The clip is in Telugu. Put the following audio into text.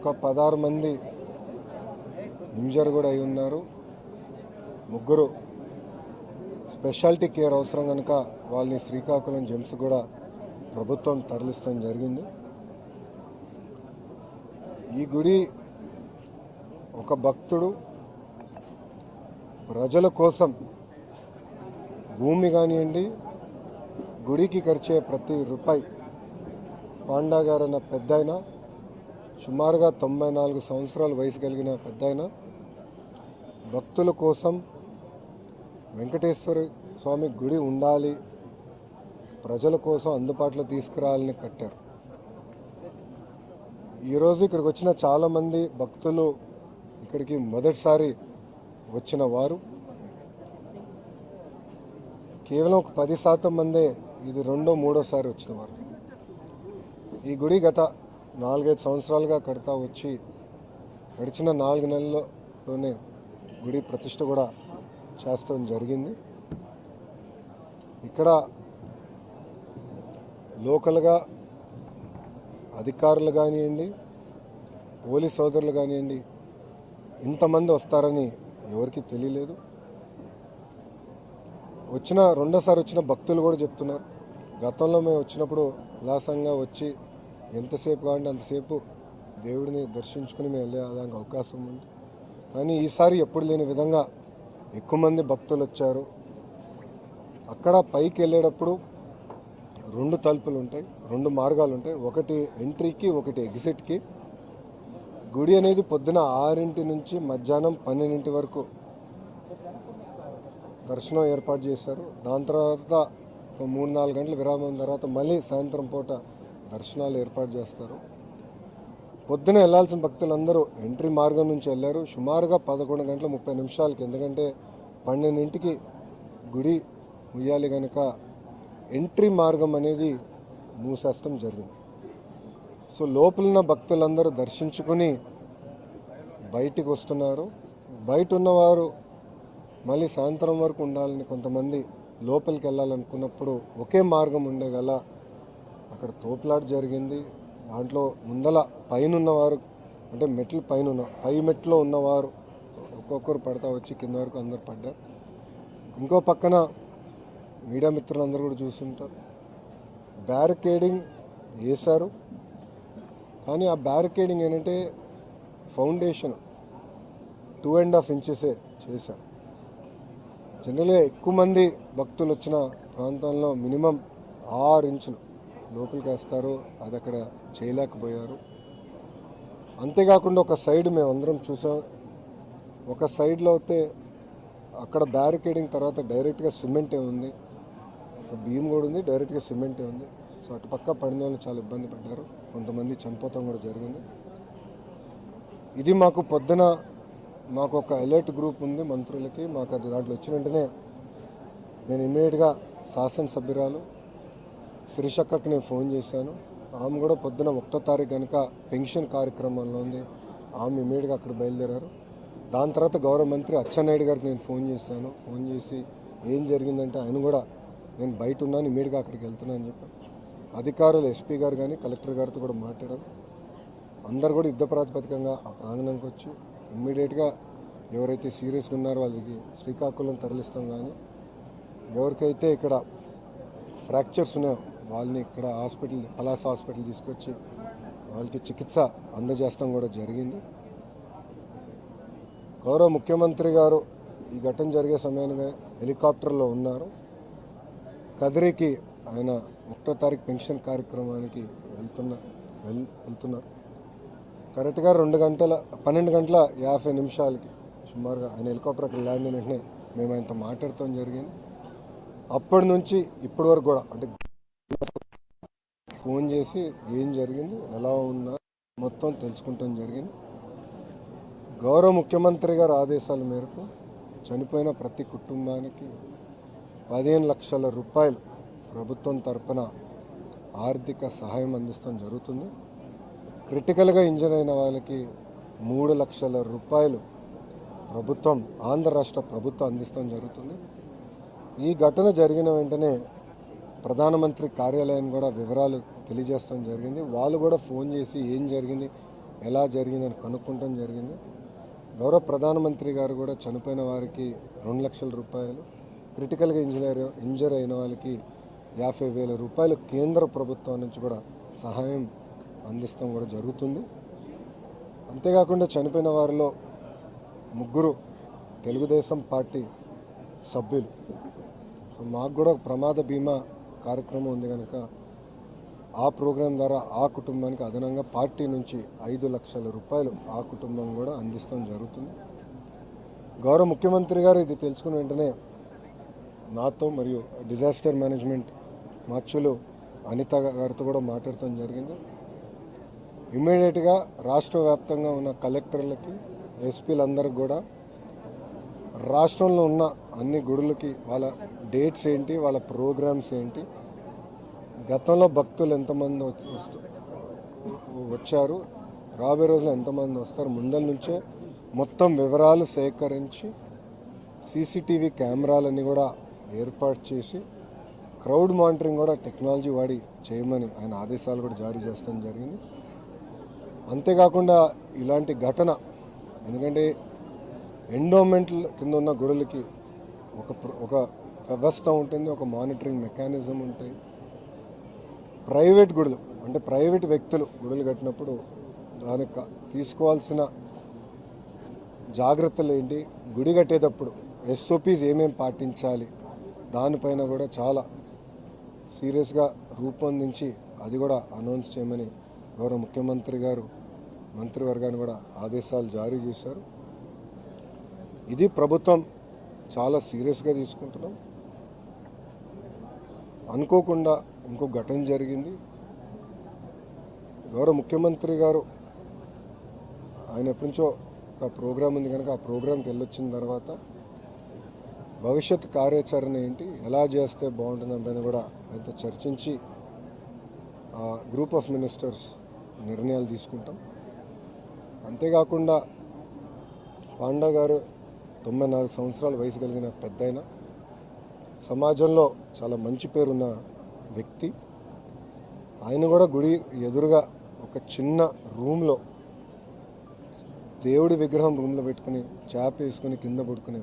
ఒక 16 మంది ఇంజర్ కూడా అయి ఉన్నారు. ముగ్గురు స్పెషాలిటీ కేర్ అవసరం కనుక వాళ్ళని శ్రీకాకుళం జెమ్స్ కూడా ప్రభుత్వం తరలిస్తాం జరిగింది. ఈ గుడి ఒక భక్తుడు ప్రజల కోసం భూమి కానివ్వండి, గుడికి ఖర్చే ప్రతి రూపాయి పాండా గారు అన్న పెద్ద ఆయన, సుమారుగా 94 సంవత్సరాల వయసు కలిగిన పెద్ద ఆయన, భక్తుల కోసం వెంకటేశ్వర స్వామి గుడి ఉండాలి, ప్రజల కోసం అందుబాటులో తీసుకురావాలని కట్టారు. ఈరోజు ఇక్కడికి వచ్చిన చాలామంది భక్తులు ఇక్కడికి మొదటిసారి వచ్చిన వారు, కేవలం ఒక 10% మందే ఇది రెండో మూడోసారి వచ్చిన వారు. ఈ గుడి గత 4-5 సంవత్సరాలుగా కడతా వచ్చి గడిచిన 4 నెలల్లోనే గుడి ప్రతిష్ఠ కూడా చేస్తాం జరిగింది. ఇక్కడ లోకల్గా అధికారులు కానివ్వండి, పోలీస్ సోదరులు కానివ్వండి, ఇంతమంది వస్తారని ఎవరికి తెలియలేదు. రెండోసారి వచ్చిన భక్తులు కూడా చెప్తున్నారు, గతంలో మేము వచ్చినప్పుడు ఉల్లాసంగా వచ్చి ఎంతసేపు కావాలంటే అంతసేపు దేవుడిని దర్శించుకుని మేము వెళ్ళేదానికి అవకాశం ఉంది. కానీ ఈసారి ఎప్పుడు లేని విధంగా ఎక్కువ మంది భక్తులు వచ్చారు. అక్కడ పైకి వెళ్ళేటప్పుడు 2 తలుపులు ఉంటాయి, 2 మార్గాలు ఉంటాయి, ఒకటి ఎంట్రీకి ఒకటి ఎగ్జిట్కి. గుడి అనేది పొద్దున 6 నుంచి మధ్యాహ్నం 12 వరకు దర్శనం ఏర్పాటు చేశారు. దాని తర్వాత ఒక 3-4 గంటల విరామం తర్వాత మళ్ళీ సాయంత్రం పూట దర్శనాలు ఏర్పాటు చేస్తారు. పొద్దున వెళ్లాల్సిన భక్తులందరూ ఎంట్రీ మార్గం నుంచి వెళ్ళారు. సుమారుగా 11:30 ఎందుకంటే 12కి గుడి ముయ్యాలి కనుక ఎంట్రీ మార్గం అనేది మూసేస్తాం జరిగింది. సో లోపలున్న భక్తులందరూ దర్శించుకుని బయటికి వస్తున్నారు. బయట ఉన్నవారు మళ్ళీ సాయంత్రం వరకు ఉండాలని కొంతమంది లోపలికి వెళ్ళాలనుకున్నప్పుడు ఒకే మార్గం ఉండేగల అక్కడ తోపులాట జరిగింది. దాంట్లో ముందల పైన ఉన్నవారు అంటే మెట్లు పై మెట్లో ఉన్నవారు ఒక్కొక్కరు పడతా వచ్చి కింద వరకు అందరు పడ్డారు. ఇంకో పక్కన మీడియా మిత్రులందరూ కూడా చూస్తుంటారు, బ్యారికేడింగ్ వేశారు. కానీ ఆ బ్యారికేడింగ్ ఏంటంటే ఫౌండేషన్ 2.5 ఇంచెసే చేశారు. జనరల్గా ఎక్కువ మంది భక్తులు వచ్చిన ప్రాంతాల్లో మినిమం 6 ఇంచులు లోపలికి వేస్తారు. అది అక్కడ చేయలేకపోయారు. అంతేకాకుండా ఒక సైడ్ మేము అందరం చూసాం, ఒక సైడ్లో అయితే అక్కడ బ్యారికేడింగ్ తర్వాత డైరెక్ట్గా సిమెంటే ఉంది, ఒక బీమ్ కూడా ఉంది, డైరెక్ట్గా సిమెంటే ఉంది. సో అటు పక్క పడిన వాళ్ళు చాలా ఇబ్బంది పడ్డారు, కొంతమంది చనిపోతాం కూడా జరిగింది. ఇది మాకు పొద్దున మాకు ఒక అలర్ట్ గ్రూప్ ఉంది మంత్రులకి. మాకు అది దాంట్లో వచ్చిన వెంటనే నేను ఇమ్మీడియట్గా శాసనసభ్యురాలు శిరీషక్కకి నేను ఫోన్ చేశాను. ఆమె కూడా పొద్దున 1వ తారీఖు కనుక పెన్షన్ కార్యక్రమంలో ఉంది, ఆమె ఇమ్మీడియట్గా అక్కడ బయలుదేరారు. దాని తర్వాత గౌరవ మంత్రి అచ్చెన్నాయుడు గారికి నేను ఫోన్ చేశాను. ఫోన్ చేసి ఏం జరిగిందంటే ఆయన కూడా నేను బయట ఉన్నాను, ఇమ్మీడియట్గా అక్కడికి వెళ్తున్నాను అని చెప్పాను. అధికారులు ఎస్పీ గారు కానీ కలెక్టర్ గారితో కూడా మాట్లాడారు. అందరు కూడా యుద్ధ ప్రాతిపదికంగా ఆ ప్రాంగణంకి వచ్చి ఇమ్మీడియట్గా ఎవరైతే సీరియస్గా ఉన్నారో వాళ్ళకి శ్రీకాకుళం తరలిస్తాం. కానీ ఎవరికైతే ఇక్కడ ఫ్రాక్చర్స్ ఉన్నాయో వాళ్ళని ఇక్కడ పలాస హాస్పిటల్ తీసుకొచ్చి వాళ్ళకి చికిత్స అందజేస్తాం కూడా జరిగింది. గౌరవ ముఖ్యమంత్రి గారు ఈ ఘటన జరిగే సమయానికి హెలికాప్టర్లో ఉన్నారు. కదిరికి ఆయన 1వ తారీఖు పెన్షన్ కార్యక్రమానికి వెళ్తున్నారు. కరెక్ట్గా 12:50 సుమారుగా ఆయన హెలికాప్టర్ అక్కడ ల్యాండ్ అయిన వెంటనే మేము ఆయనతో మాట్లాడటం జరిగింది. అప్పటి నుంచి ఇప్పటి వరకు కూడా అంటే ఫోన్ చేసి ఏం జరిగింది, ఎలా ఉన్నా మొత్తం తెలుసుకుంటాం జరిగింది. గౌరవ ముఖ్యమంత్రి గారి ఆదేశాల మేరకు చనిపోయిన ప్రతి కుటుంబానికి 15 లక్షల రూపాయలు ప్రభుత్వం తరపున ఆర్థిక సహాయం అందిస్తాం జరుగుతుంది. క్రిటికల్గా ఇంజన్ అయిన వాళ్ళకి 3 లక్షల రూపాయలు ప్రభుత్వం ఆంధ్ర రాష్ట్ర ప్రభుత్వం అందిస్తాం జరుగుతుంది. ఈ ఘటన జరిగిన వెంటనే ప్రధానమంత్రి కార్యాలయం కూడా వివరాలు తెలియజేస్తాం జరిగింది. వాళ్ళు కూడా ఫోన్ చేసి ఏం జరిగింది, ఎలా జరిగిందని కనుక్కుంటాం జరిగింది. గౌరవ ప్రధానమంత్రి గారు కూడా చనిపోయిన వారికి 2 లక్షల రూపాయలు, క్రిటికల్గా ఇంజర్ అయిన వాళ్ళకి 50,000 రూపాయలు కేంద్ర ప్రభుత్వం నుంచి కూడా సహాయం అందిస్తాం కూడా జరుగుతుంది. అంతేకాకుండా చనిపోయిన వారిలో 3 తెలుగుదేశం పార్టీ సభ్యులు. సో మాకు కూడా ప్రమాద బీమా కార్యక్రమం ఉంది కనుక ఆ ప్రోగ్రాం ద్వారా ఆ కుటుంబానికి అదనంగా పార్టీ నుంచి 5 లక్షల రూపాయలు ఆ కుటుంబం కూడా అందిస్తాం జరుగుతుంది. గౌరవ ముఖ్యమంత్రి గారు ఇది తెలుసుకున్న వెంటనే నాతో మరియు డిజాస్టర్ మేనేజ్మెంట్ మార్చులు అనిత గారితో కూడా మాట్లాడటం జరిగింది. ఇమ్మీడియట్గా రాష్ట్ర వ్యాప్తంగా ఉన్న కలెక్టర్లకి, ఎస్పీలందరికీ కూడా రాష్ట్రంలో ఉన్న అన్ని గుడులకి వాళ్ళ డేట్స్ ఏంటి, వాళ్ళ ప్రోగ్రామ్స్ ఏంటి, గతంలో భక్తులు ఎంతమంది వచ్చారు, రాబోయే రోజులు ఎంతమంది వస్తారు, ముందల నుంచే మొత్తం వివరాలు సేకరించి సీసీటీవీ కెమెరాలన్నీ కూడా ఏర్పాటు చేసి క్రౌడ్ మానిటరింగ్ కూడా టెక్నాలజీ వాడి చేయమని ఆయన ఆదేశాలు కూడా జారీ చేస్తాం జరిగింది. అంతేకాకుండా ఇలాంటి ఘటన, ఎందుకంటే ఎండోమెంట్ కింద ఉన్న గుడులకి ఒక వ్యవస్థ ఉంటుంది, ఒక మానిటరింగ్ మెకానిజం ఉంటాయి. ప్రైవేట్ గుడులు అంటే ప్రైవేట్ వ్యక్తులు గుడులు కట్టినప్పుడు దానికి తీసుకోవాల్సిన జాగ్రత్తలు ఏంటి, గుడి కట్టేటప్పుడు ఎస్ఓపీస్ ఏమేమి పాటించాలి, దానిపైన కూడా చాలా సీరియస్గా రూపొందించి అది కూడా అనౌన్స్ చేయమని గౌరవ ముఖ్యమంత్రి గారు మంత్రివర్గాన్ని కూడా ఆదేశాలు జారీ చేశారు. ఇది ప్రభుత్వం చాలా సీరియస్గా తీసుకుంటున్నాం. అనుకోకుండా ఇంకో ఘటన జరిగింది. గౌరవ ముఖ్యమంత్రి గారు ఆయన ఎప్పటి నుంచో ఒక ప్రోగ్రాం ఉంది కనుక ఆ ప్రోగ్రాంకి వెళ్ళొచ్చిన తర్వాత భవిష్యత్ కార్యాచరణ ఏంటి, ఎలా చేస్తే బాగుంటుందని పైన కూడా ఆయనతో చర్చించి గ్రూప్ ఆఫ్ మినిస్టర్స్ నిర్ణయాలు తీసుకుంటాం. అంతేకాకుండా పాండా గారు 94 సంవత్సరాల వయసు కలిగిన పెద్దయిన, సమాజంలో చాలా మంచి పేరున్న వ్యక్తి. ఆయన కూడా గుడి ఎదురుగా ఒక చిన్న రూమ్లో దేవుడి విగ్రహం రూమ్లో పెట్టుకుని చాప వేసుకుని కింద పడుకునే